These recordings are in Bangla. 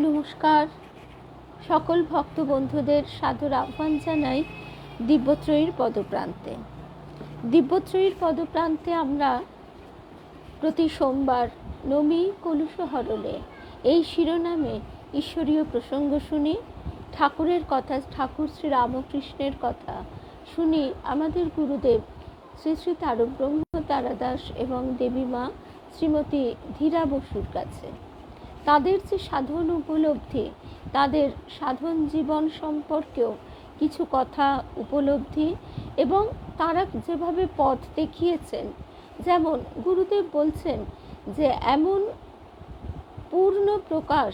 নমস্কার, সকল ভক্ত বন্ধুদের সাদর আহ্বান জানাই দিব্যত্রয়ীর পদপ্রান্তে। দিব্যত্রয়ীর পদপ্রান্তে আমরা প্রতি সোমবার নমি কলুষ হরণে এই শিরোনামে ঈশ্বরীয় প্রসঙ্গ শুনি, ঠাকুরের কথা, ঠাকুর শ্রী রামকৃষ্ণের কথা শুনি আমাদের গুরুদেব শ্রী শ্রী তারকব্রহ্ম তারাদাস এবং দেবী মা শ্রীমতী ধীরা বসুর কাছে। তাদের যে সাধন উপলব্ধি, তাদের সাধন জীবন সম্পর্কেও কিছু কথা উপলব্ধি এবং তারা যেভাবে পথ দেখিয়েছেন, যেমন গুরুদেব বলছেন যে এমন পূর্ণ প্রকাশ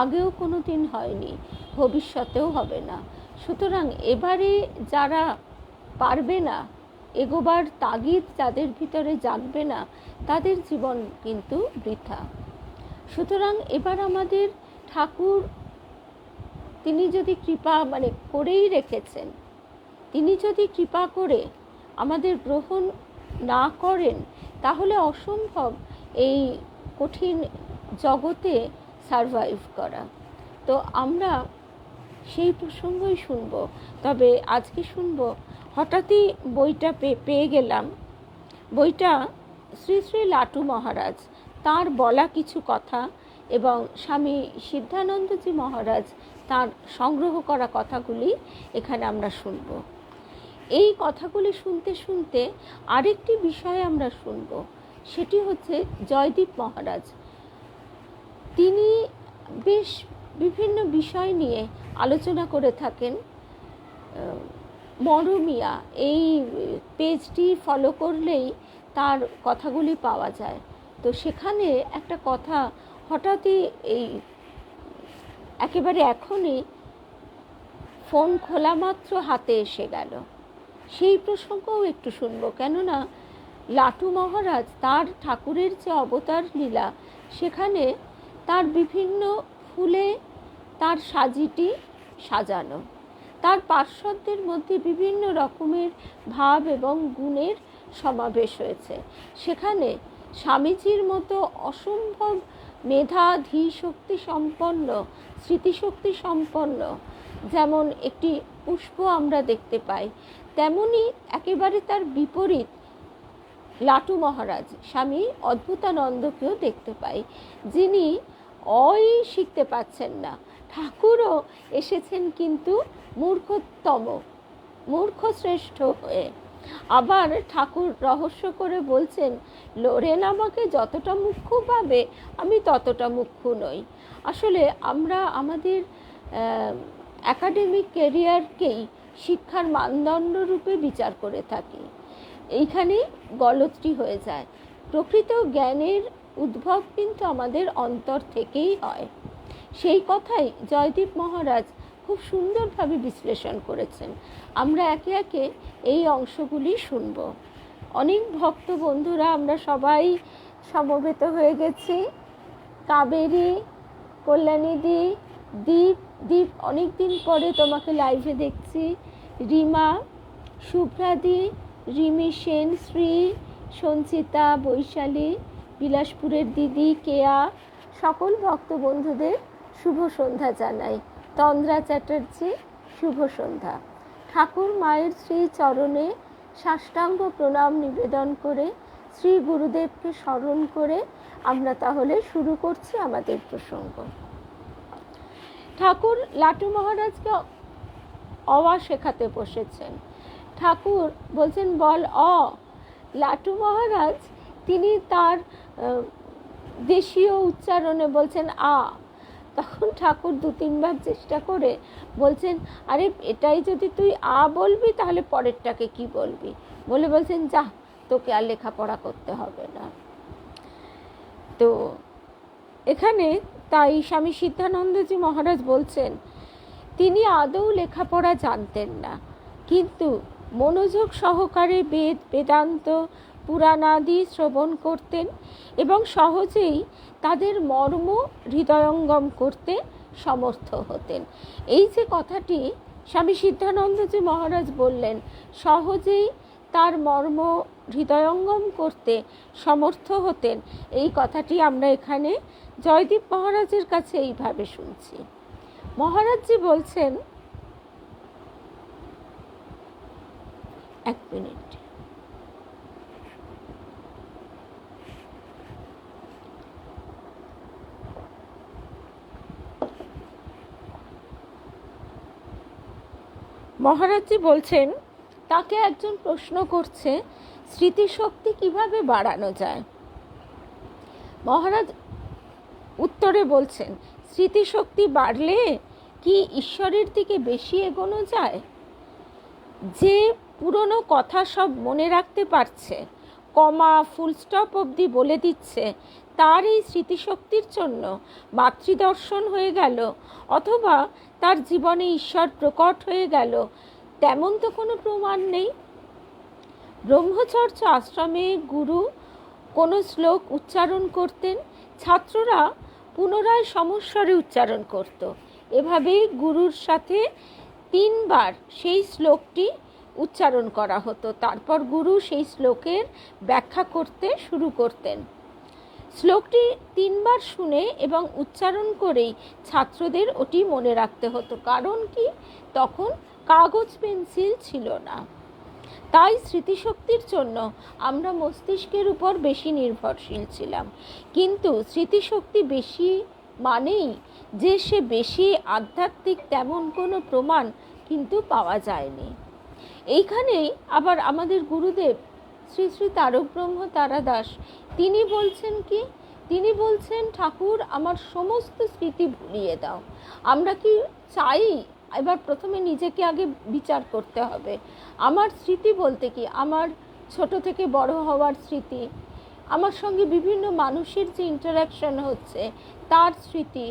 আগেও কোনো দিন হয়নি, ভবিষ্যতেও হবে না। সুতরাং এবারে যারা পারবে না, এগোবার তাগিদ যাদের ভিতরে জাগবে না, তাদের জীবন কিন্তু বৃথা। সুতরাং এবার আমাদের ঠাকুর, তিনি যদি কৃপা করেই রেখেছেন, তিনি যদি কৃপা করে আমাদের গ্রহণ না করেন, তাহলে অসম্ভব এই কঠিন জগতে সারভাইভ করা। তো আমরা সেই প্রসঙ্গই শুনব। তবে আজকে শুনব, হঠাৎই বইটা পেয়ে গেলাম। বইটা শ্রী শ্রী লাটু মহারাজ তার বলা কিছু কথা এবং স্বামী সিদ্ধানন্দজি মহারাজ তার সংগ্রহ করা কথাগুলি এখানে আমরা শুনব। এই কথাগুলি শুনতে শুনতে আরেকটি বিষয়ে আমরা শুনব, সেটি হচ্ছে জয়দীপ মহারাজ। তিনি বেশ বিভিন্ন বিষয় নিয়ে আলোচনা করে থাকেন। মরমিয়া এই পেজটি ফলো করলেই তার কথাগুলি পাওয়া যায়। তো সেখানে একটা কথা হঠাৎই এই একেবারে এখনই ফোন খোলা মাত্র হাতে এসে গেল, সেই প্রসঙ্গও একটু শুনবো। কেননা লাটু মহারাজ তার ঠাকুরের যে অবতার লীলা, সেখানে তার বিভিন্ন ফুলে তার সাজিটি সাজানো, তার পার্শ্বদের মধ্যে বিভিন্ন রকমের ভাব এবং গুণের সমাবেশ হয়েছে। সেখানে স্বামীজির মতো অসম্ভব মেধা, ধী শক্তি সম্পন্ন, স্মৃতিশক্তি সম্পন্ন যেমন একটি পুষ্প আমরা দেখতে পাই, তেমনি একেবারে তার বিপরীত লাটু মহারাজ স্বামী অদ্ভুতানন্দকেও দেখতে পাই, যিনি শিখতে পাচ্ছেন না। ঠাকুরও এসেছেন কিন্তু মূর্খশ্রেষ্ঠ হয়ে। আবার ঠাকুর রহস্য করে বলছেন, লোরেন আমাকে যতটা মুখ্য ভাবে, আমি ততটা মুখ্য নই। আসলে আমরা আমাদের একাডেমিক ক্যারিয়ারকেই শিক্ষার মানদণ্ড রূপে বিচার করে থাকি। এইখানে গলতটি হয়ে যায়। প্রকৃত জ্ঞানের উদ্ভব কিন্তু আমাদের অন্তর থেকেই হয়। সেই কথাই জয়দীপ মহারাজ খুব সুন্দরভাবে বিশ্লেষণ করেছেন। আমরা একে একে এই অংশগুলি শুনব। অনেক ভক্ত বন্ধুরা আমরা সবাই সমবেত হয়ে গেছি। কাবেরী, কল্যাণীদি, দীপ অনেক দিন পরে তোমাকে লাইভে দেখছি। রিমা, শুভ্রাদি, রিমি সেন, শ্রী, সঞ্চিতা, বৈশালী, বিলাসপুরের দিদি, কেয়া, সকল ভক্ত বন্ধুদের শুভ সন্ধ্যা জানাই। তন্দ্রা চ্যাটার্জি, শুভ সন্ধ্যা। ঠাকুর মায়ের শ্রী চরণে সাষ্টাঙ্গ প্রণাম নিবেদন করে, শ্রী গুরুদেবকে স্মরণ করে আমরা তাহলে শুরু করছি আমাদের প্রসঙ্গ। ঠাকুর লাটু মহারাজকে অওয়া শেখাতে বসেছেন। ঠাকুর বলছেন বল অ। লাটু মহারাজ তিনি তার দেশীয় উচ্চারণে বলছেন আ। তখন ঠাকুর 2-3 বার চেষ্টা করে বলছেন, আরে এটাই যদি তুই আ বলবি, তাহলে পরেরটাকে কি বলবি? বলছেন, যা, তোকে আর লেখাপড়া করতে হবে না। তো এখানে তাই স্বামী সিদ্ধানন্দজি মহারাজ বলছেন, তিনি আদৌ লেখাপড়া জানতেন না, কিন্তু মনোযোগ সহকারে বেদান্ত পুরাণাদি শ্রবণ করতেন এবং সহজেই তাদের মর্ম হৃদয়ঙ্গম করতে সমর্থ হতেন। এই যে কথাটি স্বামী সিদ্ধানন্দজি মহারাজ বললেন, সহজেই তার মর্ম হৃদয়ঙ্গম করতে সমর্থ হতেন, এই কথাটি আমরা এখানে জয়দীপ মহারাজের কাছে এইভাবে শুনছি। মহারাজজি বলছেন, এক মিনিট, মহারাজজি বলছেন তাকে একজন প্রশ্ন করছে স্মৃতিশক্তি কিভাবে বাড়ানো যায়। মহারাজ উত্তরে বলছেন, স্মৃতিশক্তি বাড়লে কি ঈশ্বরের দিকে বেশি এগোনো যায়? যে পুরনো কথা সব মনে রাখতে পারছে, কমা ফুল স্টপ অবধি বলে দিচ্ছে, তার এই স্মৃতিশক্তির জন্য মাতৃদর্শন হয়ে গেল অথবা তার জীবনে ঈশ্বর প্রকট হয়ে গেল, তেমন তো কোনো প্রমাণ নেই। ব্রহ্মচর্য আশ্রমে গুরু কোনো শ্লোক উচ্চারণ করতেন, ছাত্ররা পুনরায় সমস্বরে উচ্চারণ করত। এভাবেই গুরুর সাথে 3 বার সেই শ্লোকটি উচ্চারণ করা হতো। তারপর গুরু সেই শ্লোকের ব্যাখ্যা করতে শুরু করতেন। শ্লোকটি 3 বার শুনে এবং উচ্চারণ করেই ছাত্রদের ওটি মনে রাখতে হতো। কারণ কি, তখন কাগজ পেন্সিল ছিল না। তাই স্মৃতিশক্তির জন্য আমরা মস্তিষ্কের উপর বেশি নির্ভরশীল ছিলাম। কিন্তু স্মৃতিশক্তি বেশি মানেই যে সে বেশি আধ্যাত্মিক, তেমন কোনো প্রমাণ কিন্তু পাওয়া যায়নি। এইখানেই আবার আমাদের গুরুদেব শ্রী শ্রী তারক ব্রহ্ম তারাদাস তিনি বলছেন কি, তিনি বলছেন, ঠাকুর আমার সমস্ত স্মৃতি ভুলিয়ে দাও। আমরা কি চাই? এবার প্রথমে নিজেকে আগে বিচার করতে হবে। আমার স্মৃতি বলতে কি, আমার ছোট থেকে বড় হওয়ার স্মৃতি, আমার সঙ্গে বিভিন্ন মানুষের যে ইন্টারাকশন হচ্ছে তার স্মৃতি,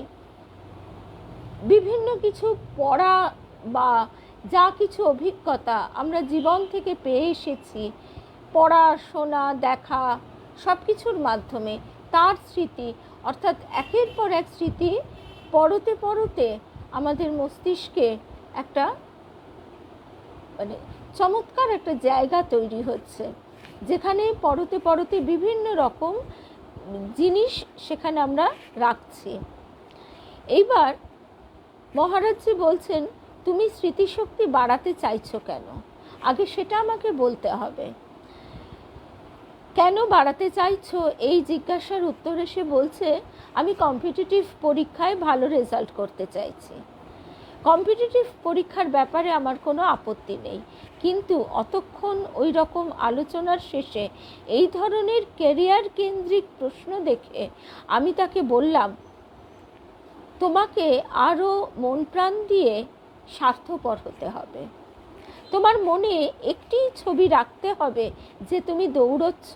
বিভিন্ন কিছু পড়া বা যা কিছু অভিজ্ঞতা আমরা জীবন থেকে পেয়ে এসেছি, পড়া, শোনা, দেখা, সব কিছুর মাধ্যমে তার স্মৃতি, অর্থাৎ একের পর এক স্মৃতি পরতে পরতে আমাদের মস্তিষ্কে একটা চমৎকার একটা জায়গা তৈরি হচ্ছে, যেখানে পরতে পরতে বিভিন্ন রকম জিনিস সেখানে আমরা রাখছি। এইবার মহারাজজি বলছেন, তুমি স্মৃতিশক্তি বাড়াতে চাইছো কেন? আগে সেটা আমাকে বলতে হবে। কেন বাড়াতে চাইছো এই জিজ্ঞাসার উত্তরে সে বলছে, আমি কম্পিটিটিভ পরীক্ষায় ভালো রেজাল্ট করতে চাইছি। কম্পিটিটিভ পরীক্ষার ব্যাপারে আমার কোনো আপত্তি নেই, কিন্তু অতক্ষণ ওই রকম আলোচনার শেষে এই ধরনের ক্যারিয়ার কেন্দ্রিক প্রশ্ন দেখে আমি তাকে বললাম, তোমাকে আরও মন প্রাণ দিয়ে স্বার্থপর হতে হবে। তোমার মনে একটি ছবি রাখতে হবে যে তুমি দৌড়চ্ছ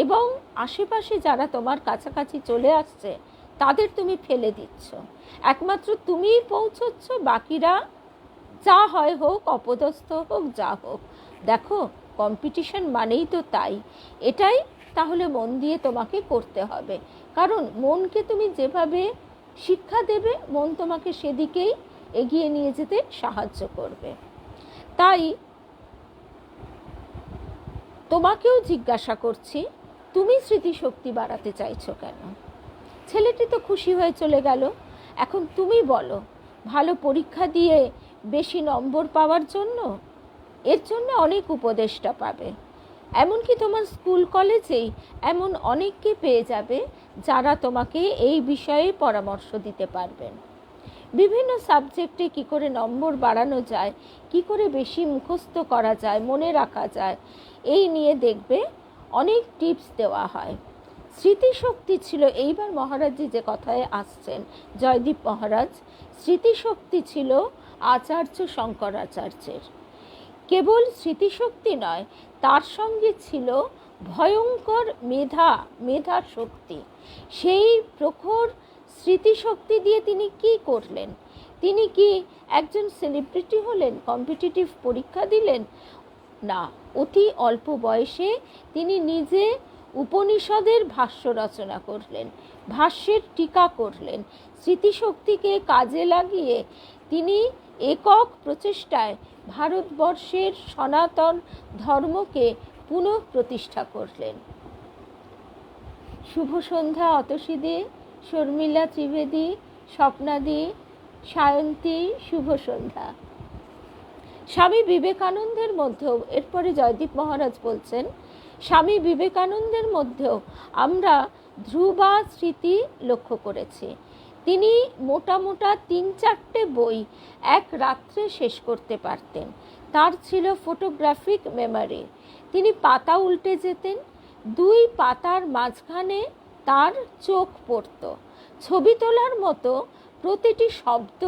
এবং আশেপাশে যারা তোমার কাছাকাছি চলে আসছে তাদের তুমি ফেলে দিচ্ছ। একমাত্র তুমিই পৌঁছচ্ছ, বাকিরা যা হয় হোক, অপদস্থ হোক, যা হোক। দেখো, কম্পিটিশন মানেই তো তাই। এটাই তাহলে মন দিয়ে তোমাকে করতে হবে, কারণ মনকে তুমি যেভাবে শিক্ষা দেবে, মন তোমাকে সেদিকেই এগিয়ে নিয়ে যেতে সাহায্য করবে। তাই তোমাকেও জিজ্ঞাসা করছি, তুমি স্মৃতিশক্তি বাড়াতে চাইছো কেন? ছেলেটি তো খুশি হয়ে চলে গেল। এখন তুমি বলো, ভালো পরীক্ষা দিয়ে বেশি নম্বর পাওয়ার জন্য? এর জন্য অনেক উপদেষ্টা পাবে। এমনকি তোমার স্কুল কলেজেই এমন অনেককে পেয়ে যাবে যারা তোমাকে এই বিষয়ে পরামর্শ দিতে পারবেন। বিভিন্ন সাবজেক্টে কি করে নম্বর বাড়ানো যায়, কি করে বেশি মুখস্থ করা যায়, মনে রাখা যায়, এই নিয়ে দেখবে অনেক টিপস দেওয়া হয়। স্মৃতিশক্তি ছিল, এইবার মহারাজজি যে কথায় আসছেন, জয়দীপ মহারাজ, স্মৃতিশক্তি ছিল আচার্য শঙ্করাচার্যের। কেবল স্মৃতিশক্তি নয়, তার সঙ্গে ছিল ভয়ঙ্কর মেধা শক্তি। সেই প্রখর স্মৃতিশক্তি দিয়ে তিনি কি করলেন? তিনি কি একজন সেলিব্রিটি হলেন, কম্পিটিটিভ পরীক্ষা দিলেন? না, অতি অল্প বয়সে তিনি নিজে উপনিষদের ভাষ্য রচনা করলেন, ভাষ্যের টিকা করলেন। স্মৃতিশক্তিকে কাজে লাগিয়ে তিনি একক প্রচেষ্টায় ভারতবর্ষের সনাতন ধর্মকে পুনঃ প্রতিষ্ঠা করলেন। শুভ সন্ধ্যা অতসীদে, শর্মিলা ত্রিবেদী, স্বপ্নাদি, সায়ন্তী, শুভ সন্ধ্যা। স্বামী বিবেকানন্দের মধ্যেও, এরপরে জয়দীপ মহারাজ বলছেন, স্বামী বিবেকানন্দের মধ্যেও আমরা ধ্রুবা স্মৃতি লক্ষ্য করেছি। তিনি মোটা মোটা 3-4টে বই এক রাত্রে শেষ করতে পারতেন। তার ছিল ফটোগ্রাফিক মেমোরি। তিনি পাতা উল্টে যেতেন, 2 পাতার মাঝখানে তার চোখ পড়ত। ছবি তোলার মতো প্রতিটি শব্দ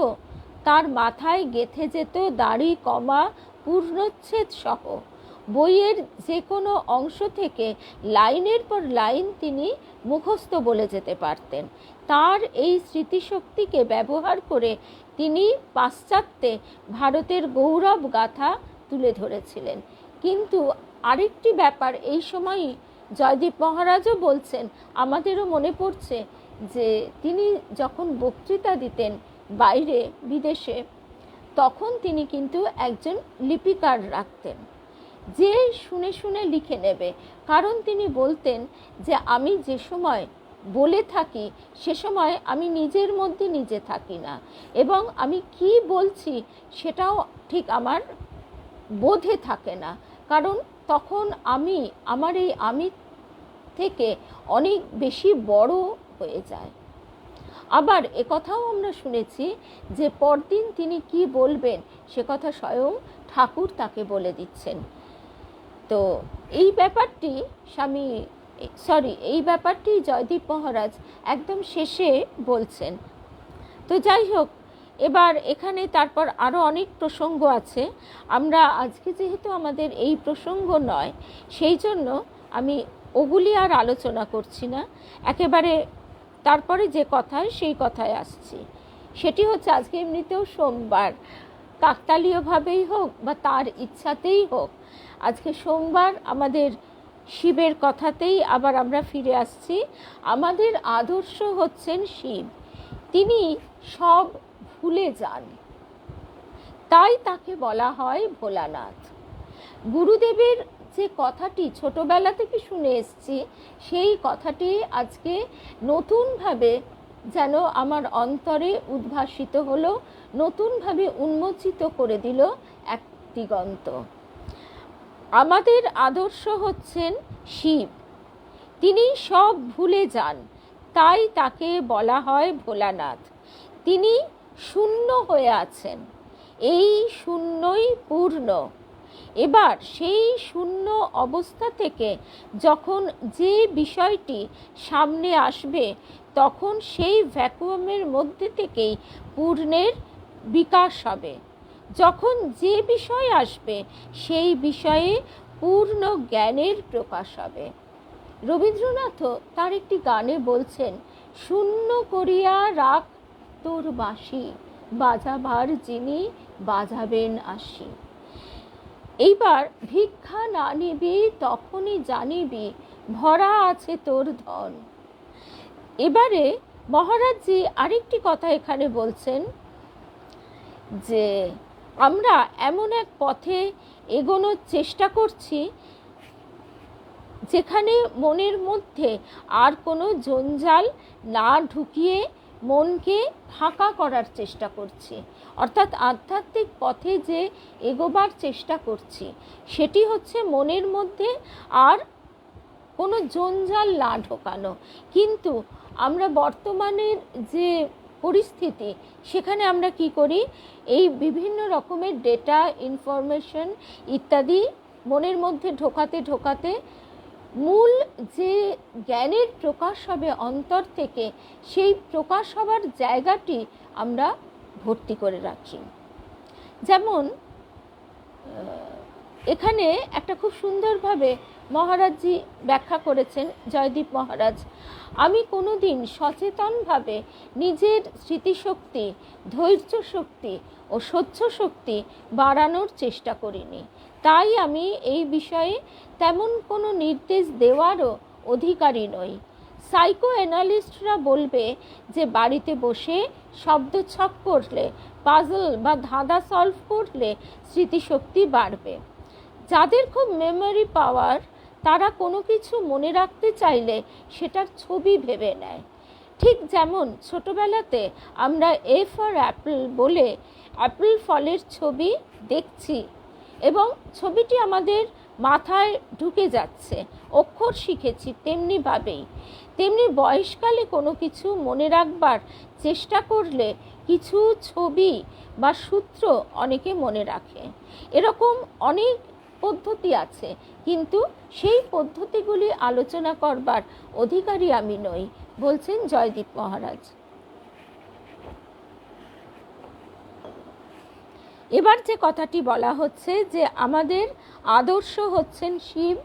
তার মাথায় গেঁথে যেত, দাড়ি, কমা, পূর্ণচ্ছেদ সহ। বইয়ের যে কোনো অংশ থেকে লাইনের পর লাইন তিনি মুখস্থ বলে যেতে পারতেন। তার এই স্মৃতিশক্তিকে ব্যবহার করে তিনি পাশ্চাত্যে ভারতের গৌরব গাথা তুলে ধরেছিলেন। কিন্তু আরেকটি ব্যাপার এই সময়ই জয়দীপ মহারাজও বলছেন, আমাদেরও মনে পড়ছে যে তিনি যখন বক্তৃতা দিতেন বাইরে বিদেশে, তখন তিনি কিন্তু একজন লিপিকার রাখতেন, যে শুনে শুনে লিখে নেবে। কারণ তিনি বলতেন যে আমি যে সময় বলে থাকি সে সময় আমি নিজের মধ্যে নিজে থাকি না, এবং আমি কি বলছি সেটাও ঠিক আমার বোধে থাকে না, কারণ তখন আমার এই আমি থেকে অনেক বেশি বড় হয়ে যায়। আবার একথাও আমরা শুনেছি যে পরদিন তিনি কি বলবেন সে কথা স্বয়ং ঠাকুর তাকে বলে দিচ্ছেন। তো এই ব্যাপারটি জয়দীপ মহারাজ একদম শেষে বলছেন। তো যাই হোক, এবার এখানে তারপর আরও অনেক প্রসঙ্গ আছে। আমরা আজকে যেহেতু আমাদের এই প্রসঙ্গ নয়, সেই জন্য আমি ওগুলি আর আলোচনা করছি না। একেবারে তারপরে যে কথায় সেই কথায় আসছি, সেটি হচ্ছে আজকে এমনিতেও সোমবার, কাকতালীয়ভাবেই হোক বা তার ইচ্ছাতেই হোক, আজকে সোমবার, আমাদের শিবের কথাতেই আবার আমরা ফিরে আসছি। আমাদের আদর্শ হচ্ছেন শিব। তিনি সব ভুলে যান, তাই তাকে বলা হয় ভোলানাথ। গুরুদেবের যে কথাটি ছোটবেলা থেকে শুনে এসেছি, সেই কথাটি আজকে নতুনভাবে যেন আমার অন্তরে উদ্ভাসিত হলো, নতুনভাবে উন্মোচিত করে দিল এক দিগন্ত। আমাদের আদর্শ হচ্ছেন শিব। তিনি সব ভুলে যান, তাই তাকে বলা হয় ভোলানাথ। তিনি শূন্য হয়ে আছেন, এই শূন্যই পূর্ণ। এবার সেই শূন্য অবস্থা থেকে যখন যে বিষয়টি সামনে আসবে, তখন সেই ভ্যাকুয়ামের মধ্যে থেকেই পূর্ণের বিকাশ হবে। যখন যে বিষয় আসবে সেই বিষয়ে পূর্ণ জ্ঞানের প্রকাশ হবে। রবীন্দ্রনাথও তার একটি গানে বলছেন, শূন্য করিয়া রাখ তোর বাঁশি, বাজাবার যিনি বাজাবেন আসি। এইবার ভিক্ষা না নিবি তখনই জানিবি ভরা আছে তোর ধন। এবারে মহারাজজি আরেকটি কথা এখানে বলছেন যে আমরা এমন এক পথে এগোনোর চেষ্টা করছি যেখানে মনের মধ্যে আর কোনো জঞ্জাল না ঢুকিয়ে মনকে ফাঁকা করার চেষ্টা করছি। অর্থাৎ আধ্যাত্মিক পথে যে এগোবার চেষ্টা করছি, সেটি হচ্ছে মনের মধ্যে আর কোনো জঞ্জাল না ঢোকানো। কিন্তু আমরা বর্তমানের যে পরিস্থিতি, সেখানে আমরা কি করি, এই বিভিন্ন রকমের ডেটা, ইনফরমেশন ইত্যাদি মনের মধ্যে ঢোকাতে ঢোকাতে মূল যে জ্ঞানের প্রকাশ হবে অন্তর থেকে, সেই প্রকাশ হবার জায়গাটি আমরা ভর্তি করে রাখি। যেমন এখানে একটা খুব সুন্দরভাবে মহারাজজি ব্যাখ্যা করেছেন, জয়দীপ মহারাজ, আমি কোনোদিন সচেতনভাবে নিজের স্মৃতিশক্তি, ধৈর্য শক্তি ও সহ্য শক্তি বাড়ানোর চেষ্টা করিনি। তাই আমি এই বিষয়ে তেমন কোনো নির্দেশ দেওয়ারও অধিকারী নই। সাইকো অ্যানালিস্টরা বলবে যে বাড়িতে বসে শব্দছক করলে, পাজল বা ধাঁধা সলভ করলে স্মৃতিশক্তি বাড়বে। যাদের খুব মেমোরি পাওয়ার, তারা কোনো কিছু মনে রাখতে চাইলে সেটার ছবি ভেবে নেয়। ঠিক যেমন ছোটবেলাতে আমরা এ ফর অ্যাপল বলে অ্যাপল ফলের ছবি দেখছি এবং ছবিটি আমাদের মাথায় ঢুকে যাচ্ছে, অক্ষর শিখেছি, তেমনি বয়সকালে কোনো কিছু মনে রাখবার চেষ্টা করলে কিছু ছবি বা সূত্র অনেকে মনে রাখে। এরকম অনেক পদ্ধতি আছে, কিন্তু সেই পদ্ধতিগুলি আলোচনা করবার অধিকারী আমি নই, বলছেন জয়দীপ মহারাজ। এবার যে কথাটি বলা হচ্ছে যে আমাদের আদর্শ হচ্ছেন শিব,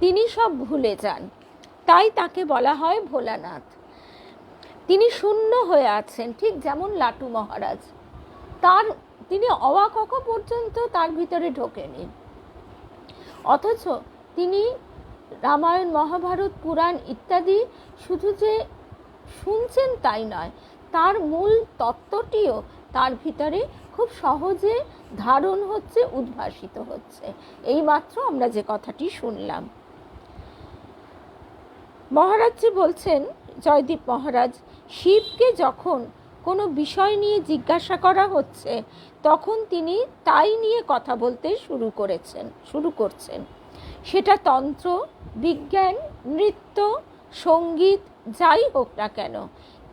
তিনি সব ভুলে যান, তাই তাকে বলা হয় ভোলানাথ। তিনি শূন্য হয়ে আছেন, ঠিক যেমন লাটু মহারাজ, তিনি অওয়া ক খ পর্যন্ত তার ভিতরে ঢোকেনি, অথচ তিনি রামায়ণ, মহাভারত, পুরাণ ইত্যাদি শুধু যে শুনছেন তাই নয়, তার মূল তত্ত্বটিও তার ভিতরে খুব সহজে ধারণ হচ্ছে, উদ্ভাসিত হচ্ছে। এইমাত্র আমরা যে কথাটি শুনলাম। মহারাজজি বলছেন, জয়দীপ মহারাজ, শিবকে যখন কোনো বিষয় নিয়ে জিজ্ঞাসা করা হচ্ছে তখন তিনি তাই নিয়ে কথা বলতে শুরু করছেন। সেটা তন্ত্র, বিজ্ঞান, নৃত্য, সঙ্গীত যাই হোক না কেন,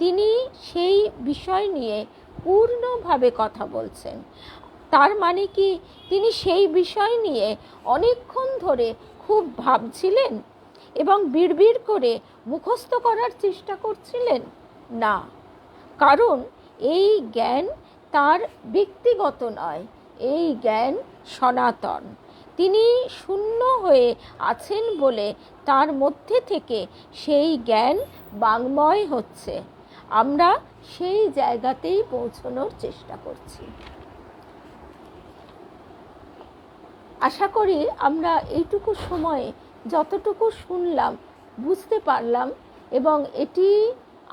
তিনি সেই বিষয় নিয়ে পূর্ণভাবে কথা বলছেন। তার মানে কি তিনি সেই বিষয় নিয়ে অনেকক্ষণ ধরে খুব ভাবছিলেন এবং বিড়বিড় করে মুখস্থ করার চেষ্টা করছিলেন? না, কারণ এই জ্ঞান তার ব্যক্তিগত নয়, এই জ্ঞান সনাতন। তিনি শূন্য হয়ে আছেন বলে তার মধ্যে থেকে সেই জ্ঞান বাংময় হচ্ছে। আমরা সেই জায়গাতেই পৌঁছানোর চেষ্টা করছি। আশা করি আমরা এইটুকু সময়ে যতটুকু শুনলাম বুঝতে পারলাম, এবং এটি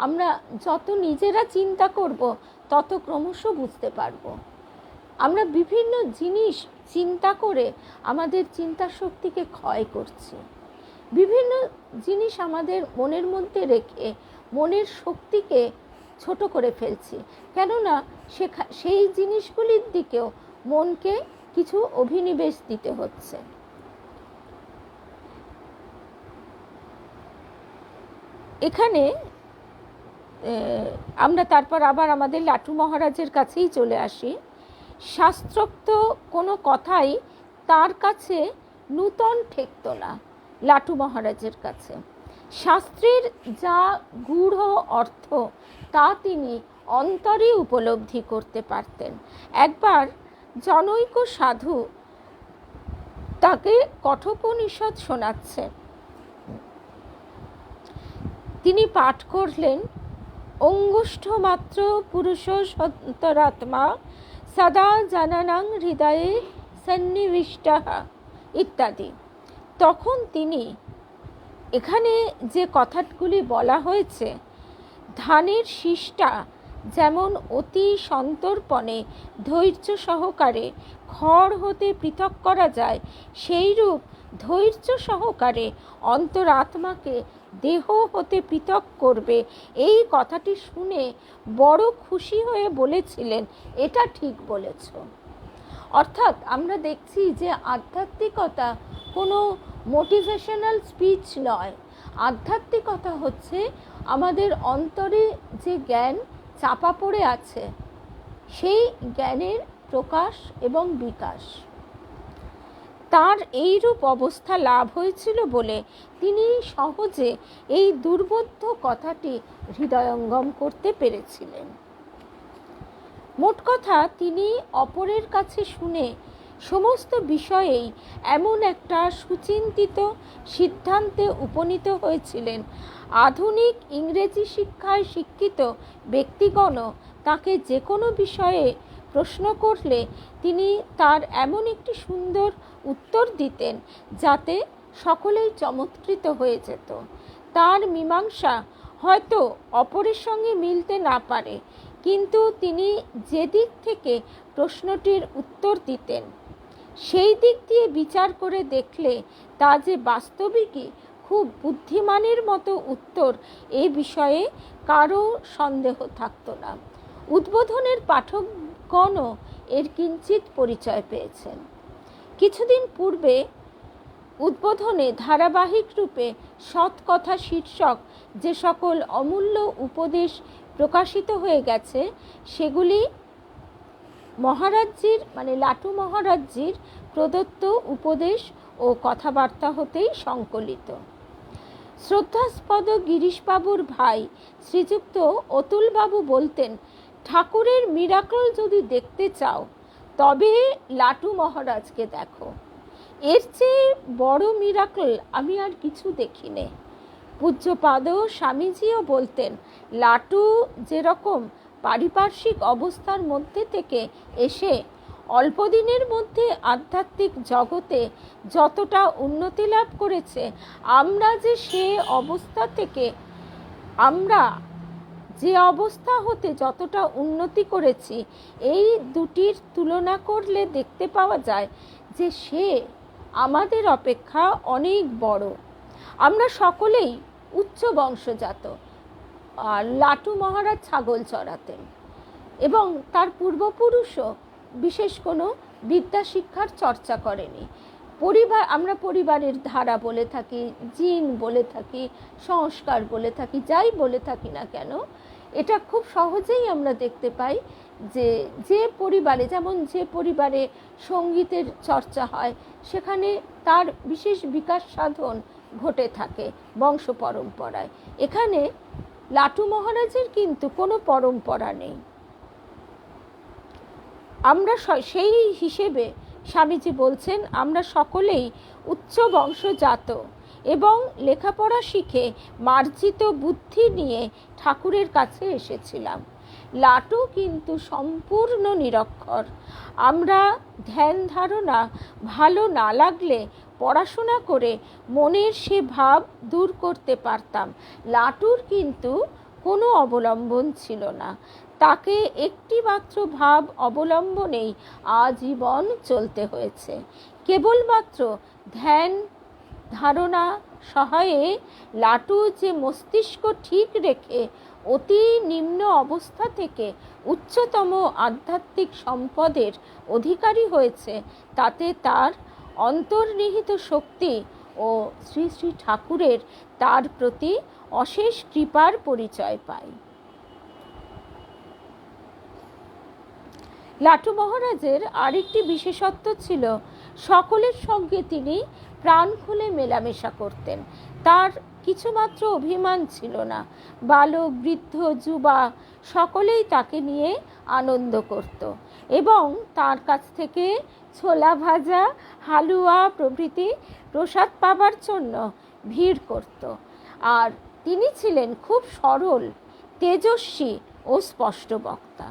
আমরা যত নিজেরা চিন্তা করব তত ক্রমশ বুঝতে পারব। আমরা বিভিন্ন জিনিস চিন্তা করে আমাদের চিন্তা শক্তিকে ক্ষয় করছি, বিভিন্ন জিনিস আমাদের মনের মধ্যে রেখে মনের শক্তিকে ছোট করে ফেলছি, কেননা সেই জিনিসগুলির দিকেও মনকে কিছু অভিনিবেশ দিতে হচ্ছে। এখানে আমরা তারপর আবার আমাদের লাটু মহারাজের কাছেই চলে আসি। শাস্ত্রোক্ত কোনো কথাই তার কাছে নূতন ঠেকত না। লাটু মহারাজের কাছে শাস্ত্রের যা গূঢ় অর্থ তা তিনি অন্তরে উপলব্ধি করতে পারতেন। একবার জনৈক সাধু তাকে কঠোপনিষদ শোনাচ্ছে, তিনি পাঠ করলেন, অঙ্গুষ্ঠ মাত্র পুরুষ সন্তরাত্মা সদা জানানাং হৃদয়ে সন্নিবিষ্টঃ ইত্যাদি। তখন তিনি, এখানে যে কথাগুলি বলা হয়েছে, ধানের শীষটা যেমন অতি সন্তর্পণে ধৈর্য সহকারে খড় হতে পৃথক করা যায়, সেইরূপ ধৈর্য সহকারে অন্তরাত্মাকে দেহ হতে পৃথক করবে। এই কথাটি শুনে বড় খুশি হয়ে বলেছিলেন, এটা ঠিক বলেছ। অর্থাৎ আমরা দেখছি যে আধ্যাত্মিকতা কোনো মোটিভেশনাল স্পিচ নয়। আধ্যাত্মিকতা হচ্ছে আমাদের অন্তরে যে জ্ঞান চাপা পড়ে আছে, সেই জ্ঞানের প্রকাশ এবং বিকাশ। তার এইরূপ অবস্থা লাভ হয়েছিল বলে তিনি সহজে এই দুর্বোধ্য কথাটি হৃদয়ঙ্গম করতে পেরেছিলেন। মোট কথা, তিনি অপরের কাছে শুনে সমস্ত বিষয়েই এমন একটা সুচিন্তিত সিদ্ধান্তে উপনীত হয়েছিলেন, আধুনিক ইংরেজি শিক্ষায় শিক্ষিত ব্যক্তিগণও তাকে যে কোনো বিষয়ে প্রশ্ন করলে তিনি তার এমন একটি সুন্দর উত্তর দিতেন যাতে সকলেই চমৎকৃত হয়ে যেত। তার মীমাংসা হয়তো অপরের সঙ্গে মিলতে না পারে, কিন্তু তিনি যে দিক থেকে প্রশ্নটির উত্তর দিতেন সেই দিক দিয়ে বিচার করে দেখলে তা যে বাস্তবিকই খুব খুব বুদ্ধিমানের মতো উত্তর এ বিষয়ে কারো সন্দেহ থাকত না। উদ্বোধনের পাঠকগণও এর কিঞ্চিত পরিচয় পেয়েছেন। কিছুদিন পূর্বে উদ্বোধনে ধারাবাহিক রূপে সৎ কথা শীর্ষক যে সকল অমূল্য উপদেশ প্রকাশিত হয়ে গেছে, সেগুলি মহারাজজির লাটু মহারাজজির প্রদত্ত উপদেশ ও কথাবার্তা হতেই সংকলিত। শ্রদ্ধাস্পদ গিরিশবাবুর ভাই শ্রীযুক্ত অতুলবাবু বলতেন, ঠাকুরের মিরাকল যদি দেখতে চাও তবে লাটু মহারাজকে দেখো, এর চেয়ে বড় মিরাকল আমি আর কিছু দেখিনি। পূজ্যপাদ স্বামীজিও বলতেন, লাটু যেরকম পারিপার্শ্বিক অবস্থার মধ্যে থেকে এসে অল্প দিনের মধ্যে আধ্যাত্মিক জগতে যতটা উন্নতি লাভ করেছে, আমরা যে অবস্থা হতে যতটা উন্নতি করেছি, এই দুটির তুলনা করলে দেখতে পাওয়া যায় যে সে আমাদের অপেক্ষা অনেক বড়। আমরা সকলেই উচ্চ বংশজাত। লাটু মহারাজ ছাগল চড়াতেন এবং তার পূর্বপুরুষও বিশেষ কোনো বিদ্যা শিক্ষার চর্চা করেনি। আমরা পরিবারের ধারা বলে থাকি, জিন বলে থাকি, সংস্কার বলে থাকি, যাই বলে থাকি না কেন, এটা খুব সহজেই আমরা দেখতে পাই যে পরিবারে, যেমন যে পরিবারে সঙ্গীতের চর্চা হয়, সেখানে তার বিশেষ বিকাশ সাধন ঘটে থাকে বংশ পরম্পরায়। এখানে লাটু মহারাজের কিন্তু কোনো পরম্পরা নেই। আমরা সেই হিসেবে স্বামীজি বলছেন, আমরা সকলেই উচ্চ বংশজাত এবং লেখাপড়া শিখে মার্জিত বুদ্ধি নিয়ে ঠাকুরের কাছে এসেছিলাম। লাটু কিন্তু সম্পূর্ণ নিরক্ষর। আমরা ধ্যান ধারণা ভালো না লাগলে পড়াশোনা করে মনের সে ভাব দূর করতে পারতাম। লাটুর কিন্তু কোনো অবলম্বন ছিল না। তাকে একটি মাত্র ভাব অবলম্বনেই আজীবন চলতে হয়েছে। কেবলমাত্র ধ্যান ধারণা সহায়ে লাটু যে মস্তিষ্ক ঠিক রেখে অতি নিম্ন অবস্থা থেকে উচ্চতম আধ্যাত্মিক সম্পদের অধিকারী হয়েছে, তাতে তার অন্তর্নিহিত শক্তি ও শ্রী শ্রী ঠাকুরের তার প্রতি অশেষ কৃপার পরিচয় পায়। লাটু মহারাজের আরেকটি বিশেষত্ব ছিল, সকলের সঙ্গে তিনি প্রাণ খুলে মেলামেশা করতেন। তার কিছুমাত্র অভিমান ছিল না। বালক, বৃদ্ধ, যুবা সকলেই তাকে নিয়ে আনন্দ করত এবং তার কাছ থেকে ছোলা ভাজা, হালুয়া প্রভৃতি প্রসাদ পাবার জন্য ভিড় করত। আর তিনি ছিলেন খুব সরল, তেজস্বী ও স্পষ্ট বক্তা।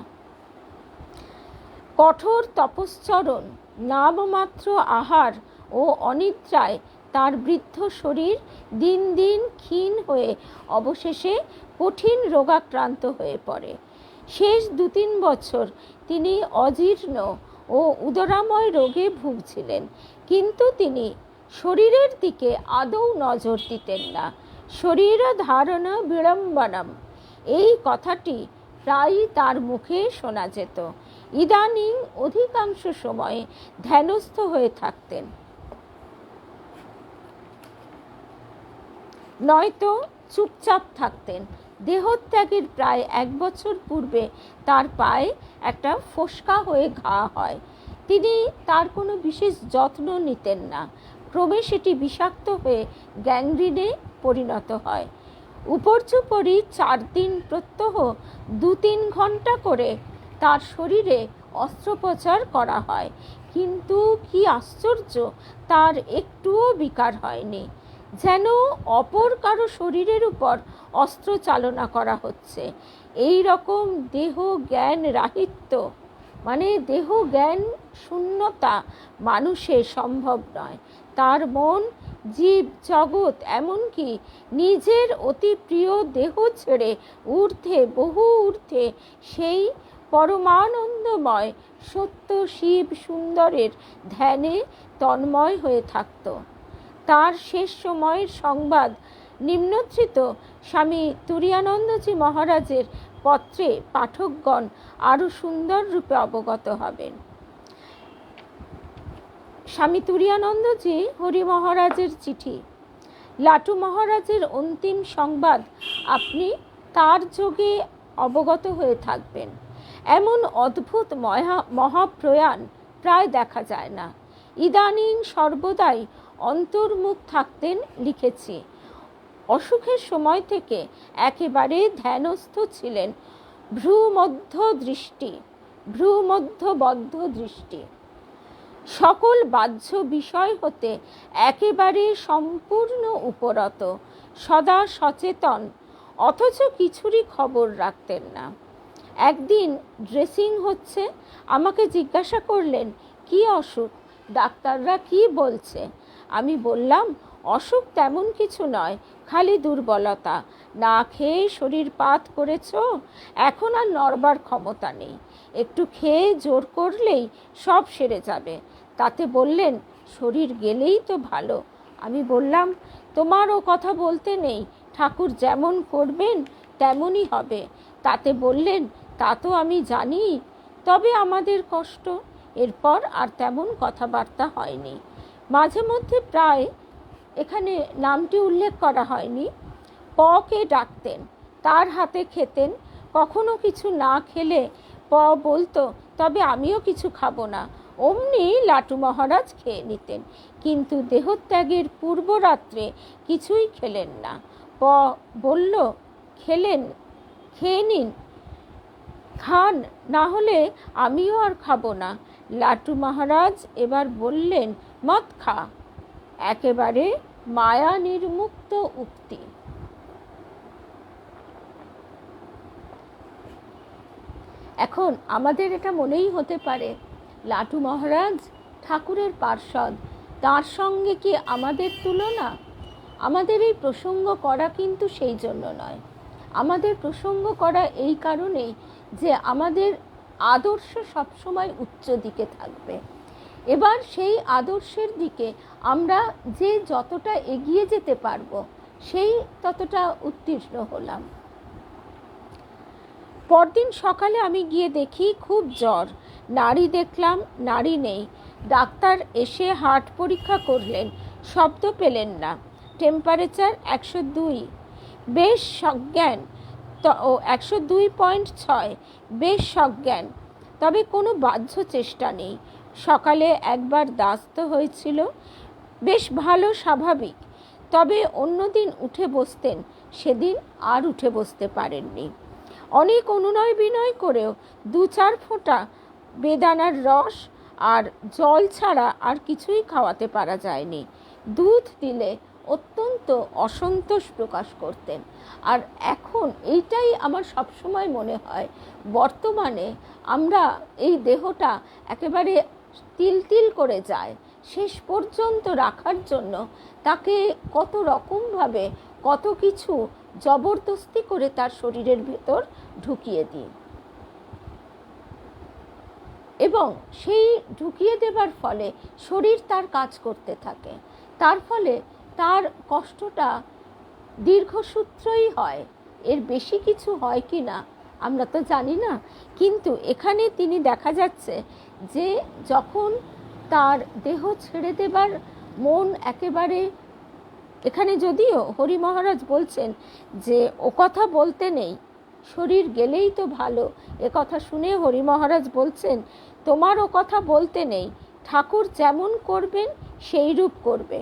কঠোর তপশ্চরণ, নামমাত্র আহার ও অনিদ্রায় তার বৃদ্ধ শরীর দিন দিন ক্ষীণ হয়ে অবশেষে কঠিন রোগাক্রান্ত হয়ে পড়ে। শেষ 2-3 বছর তিনি অজীর্ণ ও উদরাময় রোগে ভুগছিলেন, কিন্তু তিনি শরীরের দিকে আদৌ নজর দিতেন না। শরীর ধারণা বিড়ম্বনম, এই কথাটি প্রায়ই তার মুখে শোনা যেত। ইদানিং অধিকাংশ সময়ে ধ্যানস্থ হয়ে থাকতেন, নয়তো চুপচাপ থাকতেন। দেহত্যাগের প্রায় 1 বছর পূর্বে তার পায়ে একটা ফোসকা হয়ে ঘা হয়। তিনি তার কোনো বিশেষ যত্ন নিতেন না। ক্রমে সেটি বিষাক্ত হয়ে গ্যাংগ্রিনে পরিণত হয়। উপর্যুপরি 4 দিন প্রত্যহ 2-3 ঘন্টা করে তার শরীরে অস্ত্রোপচার করা হয়, কিন্তু কি আশ্চর্য, তার একটুও বিকার হয়নি। যেন অপর কারো শরীরের উপর অস্ত্র চালনা করা হচ্ছে। এই রকম দেহ জ্ঞান রাহিত্য, দেহ জ্ঞান শূন্যতা মানুষের সম্ভব নয়। তার মন, জীব জগৎ, এমনকি নিজের অতি প্রিয় দেহ ছেড়ে বহু ঊর্ধ্বে সেই পরমানন্দময় সত্য শিব সুন্দরের ধ্যানে তন্ময় হয়ে থাকত। তার শেষ সময়ের সংবাদ নিম্নধৃত স্বামী তুরীয়ানন্দজি মহারাজের পত্রে পাঠকগণ আরও সুন্দর রূপে অবগত হবেন। স্বামী তুরীয়ানন্দজি হরি মহারাজের চিঠি। লাটু মহারাজের অন্তিম সংবাদ আপনি তার যোগে অবগত হয়ে থাকবেন। এমন অদ্ভুত মহাপ্রয়াণ প্রায় দেখা যায় না। ইদানিং সর্বদাই অন্তর্মুখ থাকতেন লিখেছি। অসুখের সময় থেকে একেবারে ধ্যানস্থ ছিলেন, ভ্রূমধ্যবদ্ধ দৃষ্টি, সকল বাহ্য বিষয় হতে একেবারে সম্পূর্ণ উপরত, সদা সচেতন, অথচ কিছুরই খবর রাখতেন না। একদিন ড্রেসিং হচ্ছে, আমাকে জিজ্ঞাসা করলেন কি অসুখ, ডাক্তাররা কি বলছে। আমি বললাম অসুখ তেমন কিছু নয়, খালি দুর্বলতা, না খেয়ে শরীর পাত করেছ, এখন আর নড়বার ক্ষমতা নেই, একটু খেয়ে জোর করলেই সব সেরে যাবে। তাতে বললেন শরীর গেলেই তো ভালো। আমি বললাম তোমার ও কথা বলতে নেই, ঠাকুর যেমন করবেন তেমনই হবে। তাতে বললেন তা তো আমি জানি, তবে আমাদের কষ্ট। এরপর আর তেমন কথাবার্তা হয়নি। মাঝে মধ্যে প্রায়, এখানে নামটি উল্লেখ করা হয়নি, পকে ডাকতেন, তার হাতে খেতেন। কখনো কিছু না খেলে প বলতো তবে আমিও কিছু খাবো না, অমনি লাটু মহারাজ খেয়ে নিতেন। কিন্তু দেহত্যাগের পূর্বরাত্রে কিছুই খেলেন না। প বলল খেয়ে নিন, খান, না হলে আমিও আর খাবো না। লাটু মহারাজ এবার বললেন মত খা। একেবারে মায়া নির্মুক্ত উক্তি। এখন আমাদের এটা মনেই হতে পারে লাটু মহারাজ ঠাকুরের পার্ষদ, তার সঙ্গে কি আমাদের তুলনা? আমাদের এই প্রসঙ্গ করা কিন্তু সেই জন্য নয়। আমাদের প্রসঙ্গ করা এই কারণেই যে আমাদের আদর্শ সবসময় উচ্চ দিকে থাকবে। এবার সেই আদর্শের দিকে আমরা যে যতটা এগিয়ে যেতে পারবো সেই ততটা উত্তীর্ণ হলাম। পরদিন সকালে আমি গিয়ে দেখি খুব জ্বর। নাড়ি দেখলাম, নাড়ি নেই। ডাক্তার এসে হার্ট পরীক্ষা করলেন, শব্দ পেলেন না। টেম্পারেচার 102, বেশ সজ্ঞান, 102.6, বেশ সজ্ঞান, তবে কোনো বাহ্য চেষ্টা নেই। সকালে একবার দাস্ত হয়েছিল, বেশ ভালো, স্বাভাবিক, তবে অন্যদিন উঠে বসতেন, সেদিন আর উঠে বসতে পারেননি। অনেক অনুনয় বিনয় করেও 2-4 ফোঁটা বেদানার রস আর জল ছাড়া আর কিছুই খাওয়াতে পারা যায়নি। দুধ দিলে অত্যন্ত অসন্তোষ প্রকাশ করতেন। আর এখন এইটাই আমার সবসময় মনে হয়, বর্তমানে আমরা এই দেহটা একেবারে তিল তিল করে যায়, শেষ পর্যন্ত রাখার জন্য তাকে কত রকমভাবে কত কিছু জবরদস্তি করে তার শরীরের ভেতর ঢুকিয়ে দিই, এবং সেই ঢুকিয়ে দেবার ফলে শরীর তার কাজ করতে থাকে। তার ফলে তার কষ্টটা দীর্ঘসূত্রই হয়, এর বেশি কিছু হয় কি না আমরা তো জানি না। কিন্তু এখানে তিনি দেখা যাচ্ছে যে যখন তার দেহ ছেড়ে দেবার মন একেবারে, এখানে যদিও হরি মহারাজ বলছেন যে ও কথা বলতে নেই, শরীর গেলেই তো ভালো, এ কথা শুনে হরি মহারাজ বলছেন তোমার ও কথা বলতে নেই, ঠাকুর যেমন করবেন সেই রূপ করবে।